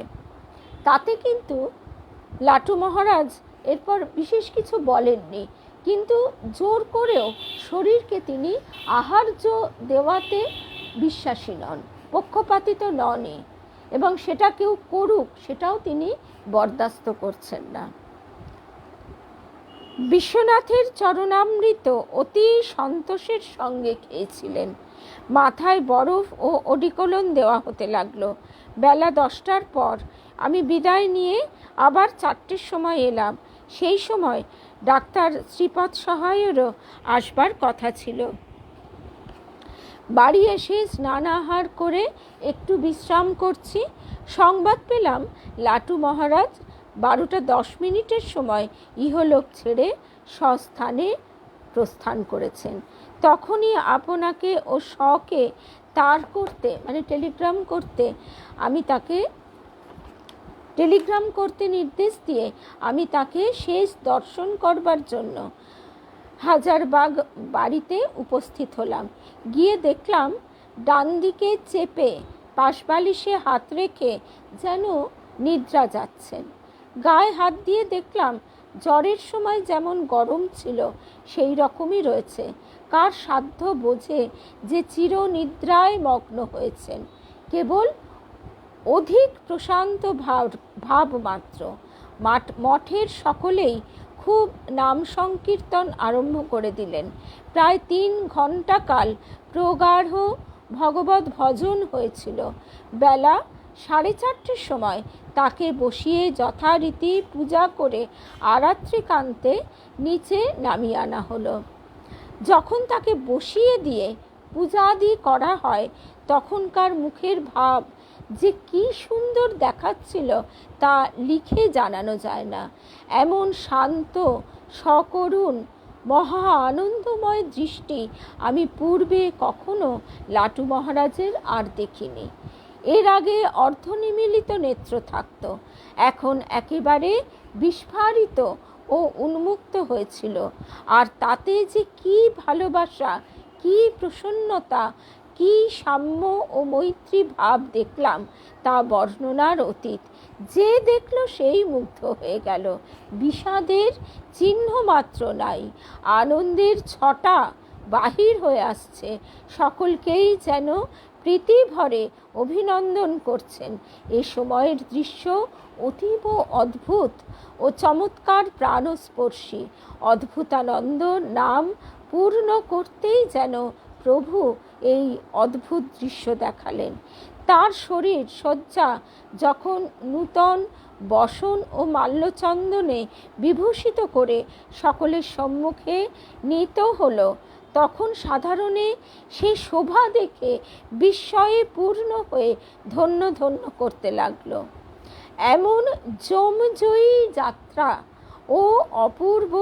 তাতে কিন্তু লাটু মহারাজ এরপর বিশেষ কিছু বলেননি, কিন্তু জোর করেও শরীরকে তিনি আহার্য দেওয়াতে বিশ্বাসী নন, পক্ষপাতিত ননই, এবং সেটা কেউ করুক সেটাও তিনি বরদাস্ত করছেন না। বিশ্বনাথের চরণামৃত অতি সন্তোষের সঙ্গে খেয়েছিলেন। মাথায় বরফ ও অডিকলন দেওয়া হতে লাগলো। বেলা 10টার পর আমি বিদায় নিয়ে আবার 4টের সময় এলাম। সেই সময় ডাক্তার শ্রীপদ সহায়েরও আসবার কথা ছিল। বাড়ি এসে স্নানাহার করে একটু বিশ্রাম করছি, সংবাদ পেলাম লাটু মহারাজ 12:10 সময় ইহলোক ছেড়ে স্বস্থানে প্রস্থান করেছেন। তখনই আপনাকে ও শকে তার করতে টেলিগ্রাম করতে নির্দেশ দিয়ে আমি তাকে শেষ দর্শন করবার জন্য হাজারবাগ বাড়িতে উপস্থিত হলাম। গিয়ে দেখলাম ডান দিকে চেপে পাশবালিশে হাত রেখে যেন নিদ্রা যাচ্ছেন। গায়ে হাত দিয়ে দেখলাম জ্বরের সময় যেমন গরম ছিল সেই রকমই রয়েছে। কার সাধ্য বোঝে যে চিরনিদ্রায় মগ্ন হয়েছেন, কেবল অধিক প্রশান্ত ভাব মাত্র। মঠের সকলেই খুব নাম সংকীর্তন আরম্ভ করে দিলেন। প্রায় 3 ঘণ্টা কাল প্রগাঢ় ভগবত ভজন হয়েছিল। বেলা 4:30 সময় তাকে বসিয়ে যথারীতি পূজা করে আরাত্রিকান্তে নিচে নামিয়ে আনা হলো। যখন তাকে বসিয়ে দিয়ে পূজাদি করা হয় তখনকার মুখের ভাব যে কি সুন্দর দেখাচ্ছিল তা লিখে জানানো যায় না। এমন শান্ত, সকরুণ, মহা আনন্দময় দৃষ্টি আমি পূর্বে কখনো লাটু মহারাজের আর দেখিনি। এর আগে অর্ধনিমীলিত নেত্র থাকত, এখন একেবারে বিস্ফারিত ও উন্মুক্ত হয়েছিল। আর তাতে যে কি ভালোবাসা, কি প্রসন্নতা, কি সাম্য ও মৈত্রী ভাব দেখলাম তা বর্ণনার অতীত। যে দেখল সেই মুগ্ধ হয়ে গেল। বিষাদের চিহ্ন মাত্র নাই, আনন্দের ছটা বাহির হয়ে আসছে। সকলকেই যেন প্রীতি ভরে অভিনন্দন করছেন। এ সময়ের দৃশ্য অতীব অদ্ভুত ও চমৎকার, প্রাণস্পর্শী। অদ্ভুতানন্দ নাম পূর্ণ করতেই যেন প্রভু এই অদ্ভুত দৃশ্য দেখালেন। তার শরীর সজ্জা যখন নূতন বসন ও মাল্যচন্দনে বিভূষিত করে সকলের সম্মুখে নীত হলো, তখন সাধারণে সেই শোভা দেখে বিস্ময়ে পূর্ণ হয়ে ধন্য ধন্য করতে লাগলো। এমন জমজয়ী যাত্রা ও অপূর্ব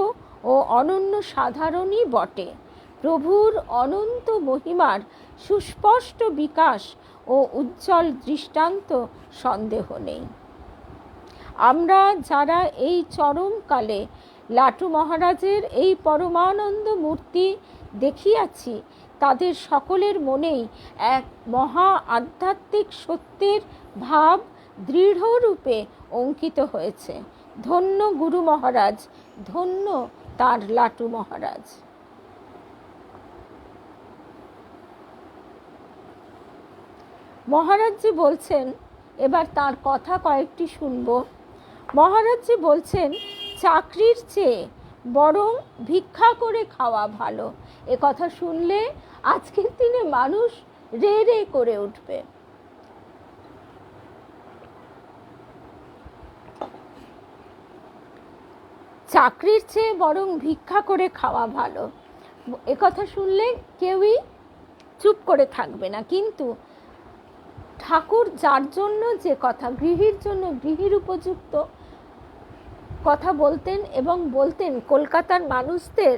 ও অনন্য সাধারণই বটে। প্রভুর অনন্ত মহিমার সুস্পষ্ট বিকাশ ও উজ্জ্বল দৃষ্টান্ত সন্দেহ নেই। আমরা যারা এই চরমকালে লাটু মহারাজের এই পরমানন্দ মূর্তি দেখিয়াছি, তাদের সকলের মনেই এক মহা আধ্যাত্মিক সত্যের ভাব দৃঢ়রূপে অঙ্কিত হয়েছে। ধন্য গুরু মহারাজ, ধন্য তার লাটু মহারাজ। মহারাজজি বলছেন, এবার তার কথা কয়েকটি শুনব। মহারাজজি বলছেন, চাকরির চেয়ে বরং ভিক্ষা করে খাওয়া ভালো। এ কথা শুনলে আজকের দিনে মানুষ রে রে করে উঠবে। চাকরির চেয়ে বরং ভিক্ষা করে খাওয়া ভালো, এ কথা শুনলে কেউই চুপ করে থাকবে না। কিন্তু ঠাকুর যার জন্য যে কথা, গৃহীর জন্য গৃহীর উপযুক্ত কথা বলতেন, এবং বলতেন কলকাতার মানুষদের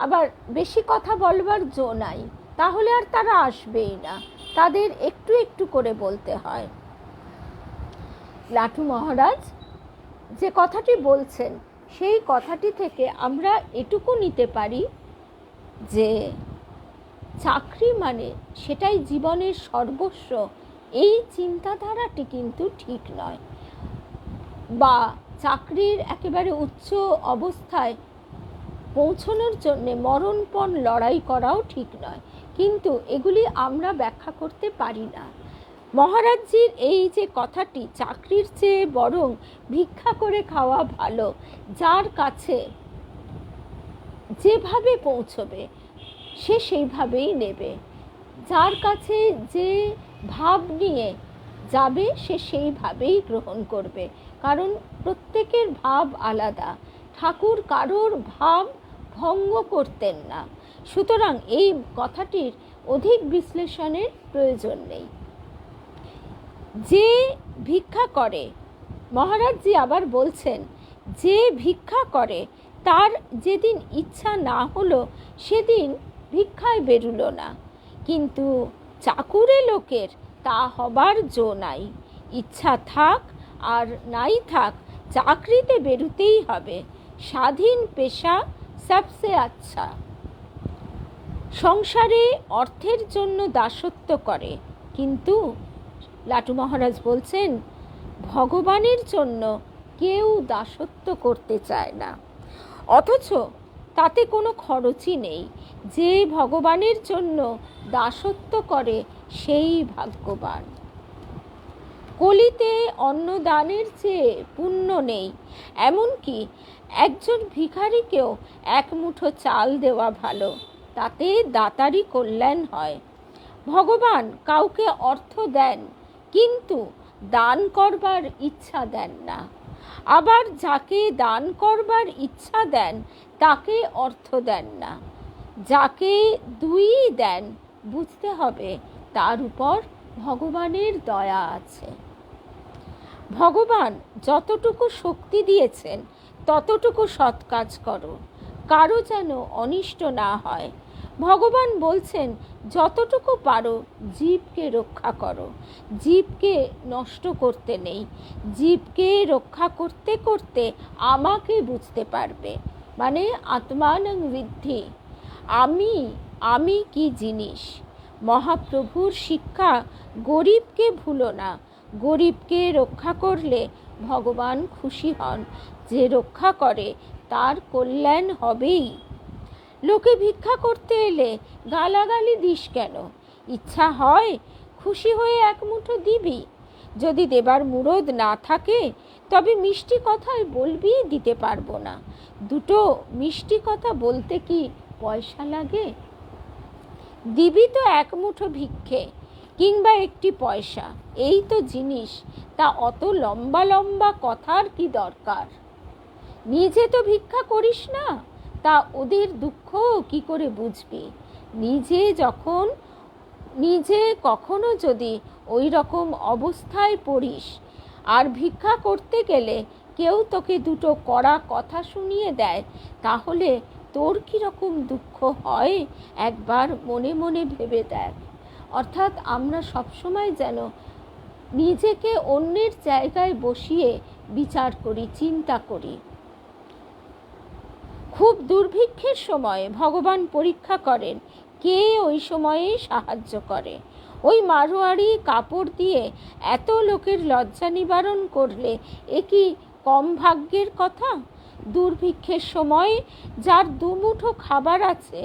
আবার বেশি কথা বলবার জো নাই, তাহলে আর তারা আসবেই না, তাদের একটু একটু করে বলতে হয়। লাটু মহারাজ যে কথাটি বলছেন সেই কথাটি থেকে আমরা এটুকু নিতে পারি যে চাকরি মানে সেটাই জীবনের সর্বস্ব, এই চিন্তাধারাটি কিন্তু ঠিক নয়। বা চাকরির একেবারে উচ্চ অবস্থায় পৌঁছানোর জন্যে মরণপণ লড়াই করাও ঠিক নয়। কিন্তু এগুলি আমরা ব্যাখ্যা করতে পারি না। মহারাজজির এই যে কথাটি, চাকরির চেয়ে বরং ভিক্ষা করে খাওয়া ভালো, যার কাছে যেভাবে পৌঁছবে সে সেইভাবেই নেবে, যার কাছে যে ভাব নিয়ে যাবে সে সেইভাবেই গ্রহণ করবে, কারণ প্রত্যেকের ভাব আলাদা। ঠাকুর কারোর ভাব ভঙ্গ করতেন না। সুতরাং এই কথাটির অধিক বিশ্লেষণের প্রয়োজন নেই। যে ভিক্ষা করে, মহারাজজি আবার বলছেন, যে ভিক্ষা করে তার যেদিন ইচ্ছা না হলো সেদিন ভিক্ষায় বেরুলো না, কিন্তু চাকুরে লোকের তা হবার জো নাই। ইচ্ছা থাক আর নাই থাক, চাকরিতে বেরুতেই হবে। স্বাধীন পেশা সবসে আচ্ছা। সংসারে অর্থের জন্য দাসত্ব করে, কিন্তু লাটু মহারাজ বলছেন ভগবানের জন্য কেউ দাসত্ব করতে চায় না, অথচ তাতে কোনো খরচই নেই। যে ভগবানের জন্য দাসত্ব করে সেই ভাগ্যবান। কলিতে অন্নদানের চেয়ে পুণ্য নেই, এমনকি একজন ভিখারিকেও এক মুঠো চাল দেওয়া ভালো, তাতে দাতারই কল্যাণ হয়। ভগবান কাউকে অর্থ দেন, কিন্তু দান করবার ইচ্ছা দেন না। আবার যাকে দান করবার ইচ্ছা দেন তাকে অর্থ দেন না। যাকে দুইই দেন, বুঝতে হবে তার উপর ভগবানের দয়া আছে। ভগবান যতটুকু শক্তি দিয়েছেন ততটুকু সৎ কাজ করো, কারো যেন অনিষ্ট না হয়। ভগবান বলছেন যতটুকু পারো জীবকে রক্ষা করো। জীবকে নষ্ট করতে নেই, জীবকে রক্ষা করতে করতে আমাকে বুঝতে পারবে, মানে আত্মানং বৃদ্ধি, আমি কি জিনিস। মহাপ্রভুর শিক্ষা, গরিবকে ভুলো না। গরিবকে রক্ষা করলে ভগবান খুশি হন, যে রক্ষা করে তার কল্যাণ হবেই। লোকে ভিক্ষা করতে এলে গালাগালি দিস কেন? ইচ্ছা হয় খুশি হয়ে এক মুঠো দিবি। যদি দেবার মুরদ না থাকে তবে মিষ্টি কথাই বলবি, দিতে পারবো না। দুটো মিষ্টি কথা বলতে কি পয়সা লাগে? দিবি তো এক মুঠো ভিক্ষে কিংবা একটি পয়সা, এই তো জিনিস। তা অত লম্বা লম্বা কথার কি দরকার? নিজে তো ভিক্ষা করিস না, তা ওদের দুঃখ কি করে বুঝবি? নিজে কখনো যদি ওই রকম অবস্থায় পড়িস আর ভিক্ষা করতে গেলে কেউ তোকে দুটো কড়া কথা শুনিয়ে দেয়, তাহলে তোর কীরকম দুঃখ হয় একবার মনে মনে ভেবে দেখ। অর্থাৎ আমরা সবসময় যেন নিজেকে অন্যের জায়গায় বসিয়ে বিচার করি, চিন্তা করি। খুব দুর্ভিক্ষের সময় ভগবান পরীক্ষা করেন কে ওই সময়ে সাহায্য করে। ওই মারোয়ারি কাপড় দিয়ে এত লোকের লজ্জা নিবারণ করলে এ কি কম ভাগ্যের কথা? দুর্ভিক্ষের সময় যার দুমুঠো খাবার আছে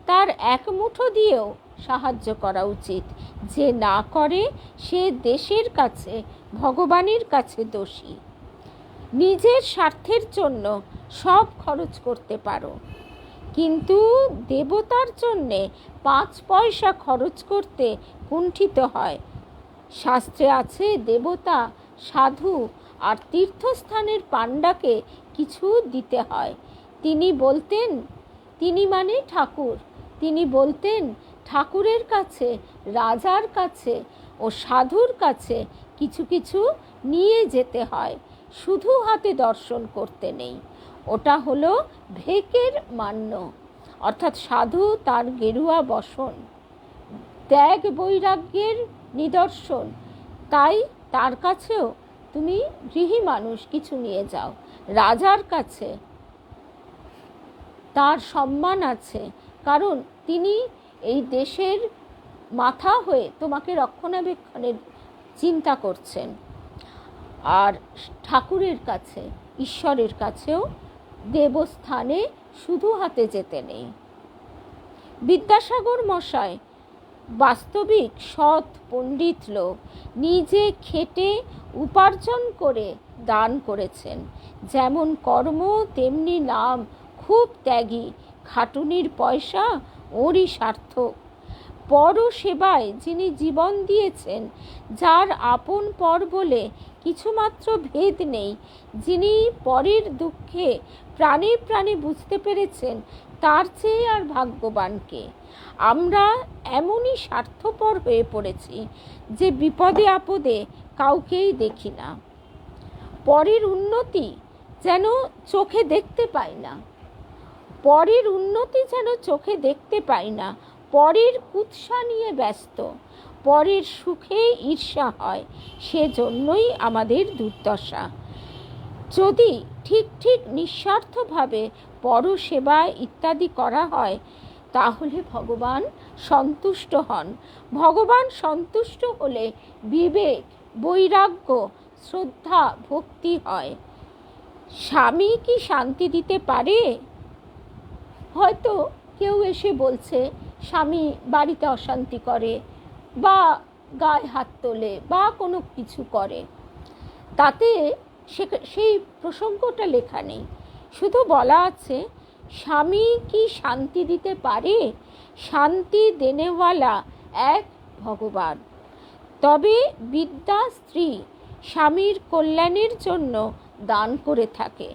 তার এক মুঠো দিয়েও সাহায্য করা উচিত। যে না করে সে দেশের কাছে, ভগবানের কাছে দোষী। নিজের স্বার্থের জন্য সব খরচ করতে পারো, কিন্তু দেবতার জন্যে 5 পয়সা খরচ করতে কুণ্ঠিত হয়। শাস্ত্রে আছে দেবতা, সাধু আর তীর্থস্থানের পাণ্ডাকে কিছু দিতে হয়। তিনি মানে ঠাকুর, তিনি বলতেন ঠাকুরের কাছে, রাজার কাছে ও সাধুর কাছে কিছু কিছু নিয়ে যেতে হয়, শুধু হাতে দর্শন করতে নেই। ওটা হলো ভেকের মান্য, অর্থাৎ সাধু তার গেরুয়া বসন, ত্যাগ বৈরাগ্যের নিদর্শন। তাই তার কাছেও তুমি গৃহী মানুষ কিছু নিয়ে যাও। রাজার কাছে তার সম্মান আছে, কারণ তিনি এই দেশের মাথা হয়ে তোমাকে রক্ষণাবেক্ষণের চিন্তা করছেন। আর ঠাকুরের কাছে, ঈশ্বরের কাছেও দেবস্থানে শুধু হাতে যেতে নেই। বিদ্যাসাগর মশাই বাস্তবিক সৎ পণ্ডিত লোক, নিজে খেটে উপার্জন করে দান করেছেন। যেমন কর্ম তেমনি নাম, খুব ত্যাগী, খাটুনির পয়সা ওরই সার্থক। পর সেবায় যিনি জীবন দিয়েছেন, যার আপন পর বলে কিছুমাত্র ভেদ নেই, যিনি পরের দুঃখে প্রাণে প্রাণে বুঝতে পেরেছেন, তার চেয়ে আর ভাগ্যবানকে। আমরা এমনই স্বার্থপর হয়ে পড়েছি যে বিপদে আপদে কাউকেই দেখি না, পরের উন্নতি যেন চোখে দেখতে পাই না, পরের উন্নতি যেন চোখে দেখতে পাই না, পরের কুৎসা নিয়ে ব্যস্ত, পরের সুখে ঈর্ষা হয়, সেজন্যই আমাদের দুর্দশা। যদি ঠিক ঠিক নিঃস্বার্থভাবে পরসেবা ইত্যাদি করা হয় তাহলে ভগবান সন্তুষ্ট হন। ভগবান সন্তুষ্ট হলে বিবেক, বৈরাগ্য, শ্রদ্ধা, ভক্তি হয়। স্বামী কি শান্তি দিতে পারে? হয়তো কেউ এসে বলছে স্বামী বাড়িতে অশান্তি করে বা গায়ে হাত তোলে বা কোনো কিছু করে, তাতে সেই প্রসঙ্গটা লেখা নেই। শুধু বলা আছে স্বামী কি শান্তি দিতে পারে? শান্তি দেনেওয়ালা এক ভগবান। তবে বিদ্যা স্ত্রী স্বামীর কল্যাণের জন্য দান করে থাকে,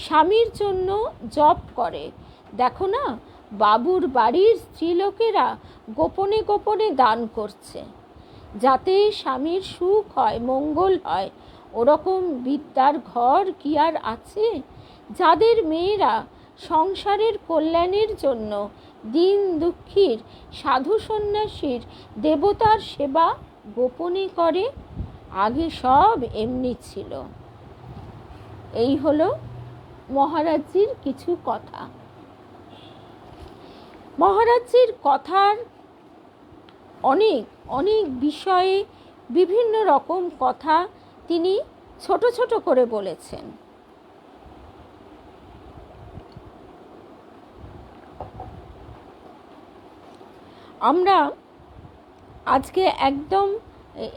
স্বামীর জন্য জপ করে। দেখো না, বাবুর বাড়ির স্ত্রীলোকেরা গোপনে গোপনে দান করছে যাতে স্বামীর সুখ হয়, মঙ্গল হয়। ওরকম বিদ্যার ঘর কি আর আছে? যাদের মেয়েরা সংসারের কল্যাণের জন্য দিন দুঃখীর, সাধু সন্ন্যাসীর, দেবতার সেবা গোপনে করে। আগে সব এমনি ছিল। এই হলো মহারাজজির কিছু কথা। মহারাজজির কথার অনেক অনেক বিষয়ে বিভিন্ন রকম কথা তিনি ছোট ছোট করে বলেছেন। আমরা আজকে একদম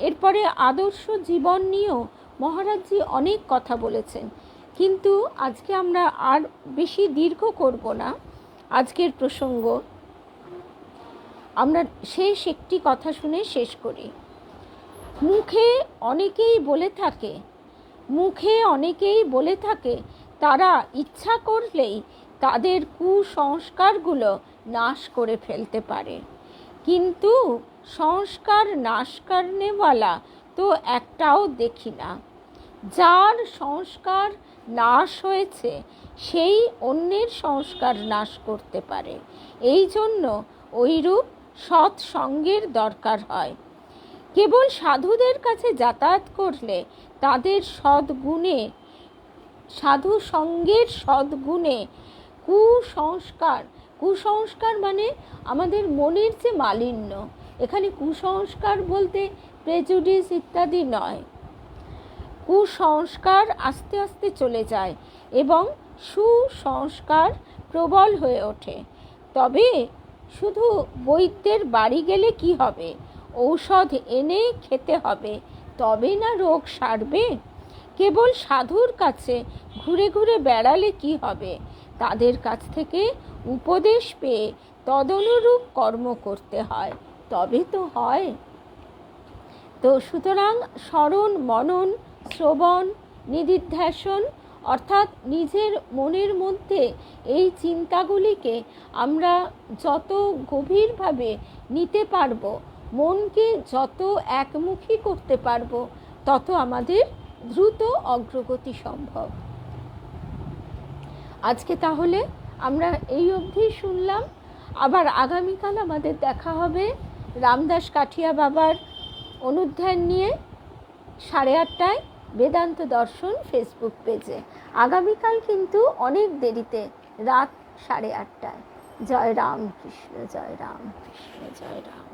এরপরে আদর্শ জীবন নিয়েও মহারাজজি অনেক কথা বলেছেন, কিন্তু আজকে আমরা আর বেশি দীর্ঘ করব না। আজকের প্রসঙ্গ আমরা শেষ একটি কথা শুনে শেষ করি। মুখে অনেকেই বলে থাকে তারা ইচ্ছা করলেই তাদের কুসংস্কারগুলো নাশ করে ফেলতে পারে, কিন্তু সংস্কার নাশ করনেওয়ালা তো একটাও দেখি না। যার সংস্কার নাশ হয়েছে সেই অন্যের সংস্কার নাশ করতে পারে। এই জন্য ওইরূপ সৎসঙ্গের দরকার হয়। কেবল সাধুদের কাছে যাতায়াত করলে তাদের সাধু সঙ্গের সদ্গুণে কুসংস্কার মানে আমাদের মনের যে মালিন্য, এখানে কুসংস্কার বলতে প্রেজুডিস ইত্যাদি নয়। কুসংস্কার আস্তে আস্তে চলে যায় এবং সুসংস্কার প্রবল হয়ে ওঠে। তবে শুধু বৈদ্যের বাড়ি গেলে কি হবে? ঔষধ এনে খেতে হবে, তবে না রোগ সারবে। কেবল সাধুর কাছে ঘুরে ঘুরে বেড়ালে কি হবে? তাদের কাছ থেকে উপদেশ পেয়ে তদনুরূপ কর্ম করতে হয়, তবে তো হয়। তো সুতরাং স্মরণ, মনন, শ্রবণ, নিদিধ্যাসন অর্থাৎ নিজের মনের মধ্যে এই চিন্তাগুলিকে আমরা যত গভীরভাবে নিতে পারবো, মনকে যত একমুখী করতে পারবো, তত আমাদের দ্রুত অগ্রগতি সম্ভব। আজকে তাহলে আমরা এই অবধি শুনলাম। আবার আগামীকাল আমাদের দেখা হবে রামদাস কাঠিয়া বাবার অনুধ্যান নিয়ে 8:30 বেদান্ত দর্শন ফেসবুক পেজে। আগামীকাল কিন্তু অনেক দেরিতে, রাত 8:30। জয় রাম কৃষ্ণ, জয় রাম কৃষ্ণ, জয় রাম।